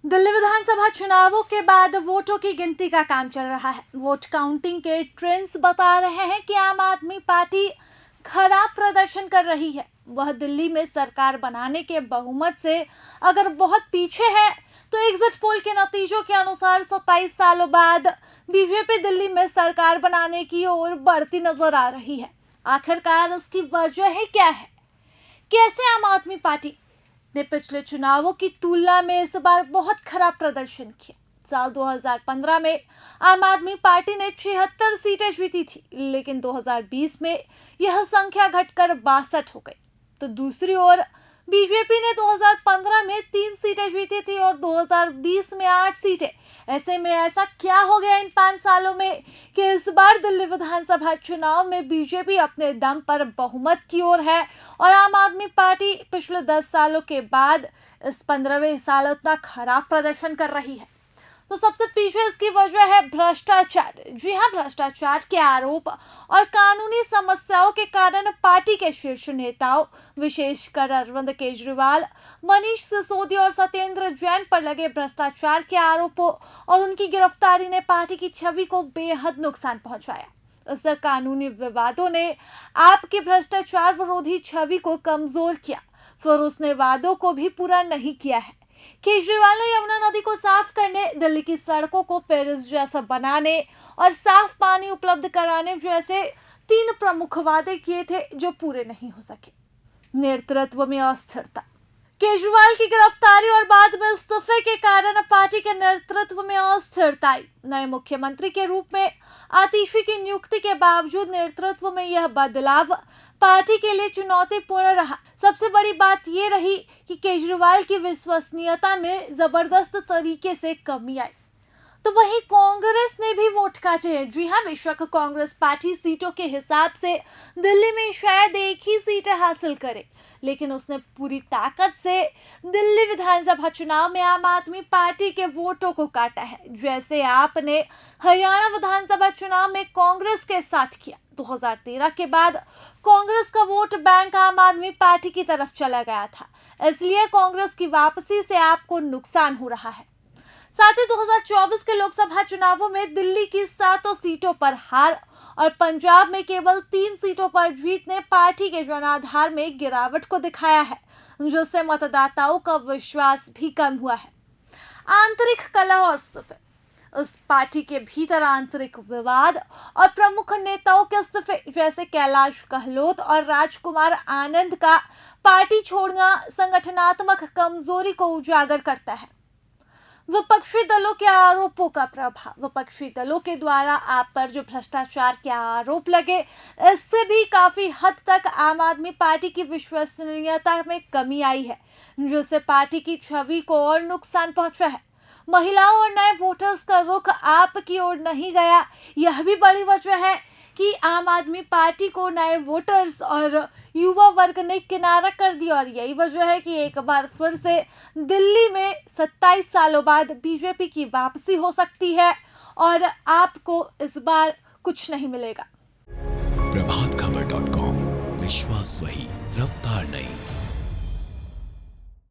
दिल्ली विधानसभा चुनावों के बाद वोटों की गिनती का काम चल रहा है। वोट काउंटिंग के ट्रेंड्स बता रहे हैं कि आम आदमी पार्टी खराब प्रदर्शन कर रही है। वह दिल्ली में सरकार बनाने के बहुमत से अगर बहुत पीछे है, तो एग्जिट पोल के नतीजों के अनुसार 27 सालों बाद बीजेपी दिल्ली में सरकार बनाने की ओर बढ़ती नजर आ रही है। आखिरकार इसकी वजह क्या है? कैसे आम आदमी पार्टी ने पिछले चुनावों की तुलना में इस बार बहुत खराब प्रदर्शन किया? साल 2015 में आम आदमी पार्टी ने 76 सीटें जीती थी, लेकिन 2020 में यह संख्या घटकर 62 हो गई। तो दूसरी ओर बीजेपी ने 2015 में 3 सीटें जीती थी और 2020 में 8 सीटें। ऐसे में ऐसा क्या हो गया इन 5 सालों में कि इस बार दिल्ली विधानसभा चुनाव में बीजेपी अपने दम पर बहुमत की ओर है और आम आदमी पार्टी पिछले 10 सालों के बाद इस 15वें साल इतना खराब प्रदर्शन कर रही है? तो सबसे पीछे इसकी वजह है भ्रष्टाचार। जी हाँ, भ्रष्टाचार के आरोप और कानूनी समस्याओं के कारण पार्टी के शीर्ष नेताओं, विशेषकर अरविंद केजरीवाल, मनीष सिसोदिया और सत्येंद्र जैन पर लगे भ्रष्टाचार के आरोपों और उनकी गिरफ्तारी ने पार्टी की छवि को बेहद नुकसान पहुंचाया। इस कानूनी विवादों ने आपकी भ्रष्टाचार विरोधी छवि को कमजोर किया, फिर उसने वादों को भी पूरा नहीं किया है। केजरीवाल ने यमुना नदी को साफ करने, दिल्ली की सड़कों को पेरिस जैसा बनाने और साफ पानी उपलब्ध कराने जैसे 3 प्रमुख वादे किए थे, जो पूरे नहीं हो सके। नेतृत्व में अस्थिरता। केजरीवाल की गिरफ्तारी और बाद में इस्तीफे के कारण पार्टी के नेतृत्व में अस्थिरता आई। नए मुख्यमंत्री के रूप में आतिशी की नियुक्ति के बावजूद नेतृत्व में यह बदलाव पार्टी के लिए चुनौतीपूर्ण रहा। सबसे बड़ी बात यह रही कि केजरीवाल की विश्वसनीयता में जबरदस्त तरीके से कमी आई। तो वहीं कांग्रेस ने भी वोट काटे हैं। जी हाँ, बेशक कांग्रेस पार्टी सीटों के हिसाब से दिल्ली में शायद एक ही सीट हासिल करे, लेकिन उसने पूरी ताकत से दिल्ली विधानसभा चुनाव में आम आदमी पार्टी के वोटों को काटा है, जैसे आपने हरियाणा विधानसभा चुनाव में कांग्रेस के साथ किया। 2013 के बाद कांग्रेस का वोट बैंक आम आदमी पार्टी की तरफ चला गया था, इसलिए कांग्रेस की वापसी से आपको नुकसान हो रहा है। साथ ही 2024 के लोकसभा चुनावों में दिल्ली की 7 सीटों पर हार और पंजाब में केवल 3 सीटों पर जीत ने पार्टी के जनाधार में गिरावट को दिखाया है, जिससे मतदाताओं का विश्वास भी कम हुआ है। आंतरिक कलह और इस्तीफे। इस पार्टी के भीतर आंतरिक विवाद और प्रमुख नेताओं के इस्तीफे, जैसे कैलाश गहलोत और राजकुमार आनंद का पार्टी छोड़ना संगठनात्मक कमजोरी को उजागर करता है। विपक्षी दलों के आरोपों का प्रभाव। विपक्षी दलों के द्वारा आप पर जो भ्रष्टाचार के आरोप लगे, इससे भी काफी हद तक आम आदमी पार्टी की विश्वसनीयता में कमी आई है, जिससे पार्टी की छवि को और नुकसान पहुंचा है। महिलाओं और नए वोटर्स का रुख आपकी ओर नहीं गया, यह भी बड़ी वजह है कि आम आदमी पार्टी को नए वोटर्स और युवा वर्ग ने किनारा कर दिया, और यही वजह है कि एक बार फिर से दिल्ली में 27 सालों बाद बीजेपी की वापसी हो सकती है और आपको इस बार कुछ नहीं मिलेगा। प्रभातखबर.com, विश्वास वही, रफ्तार नहीं।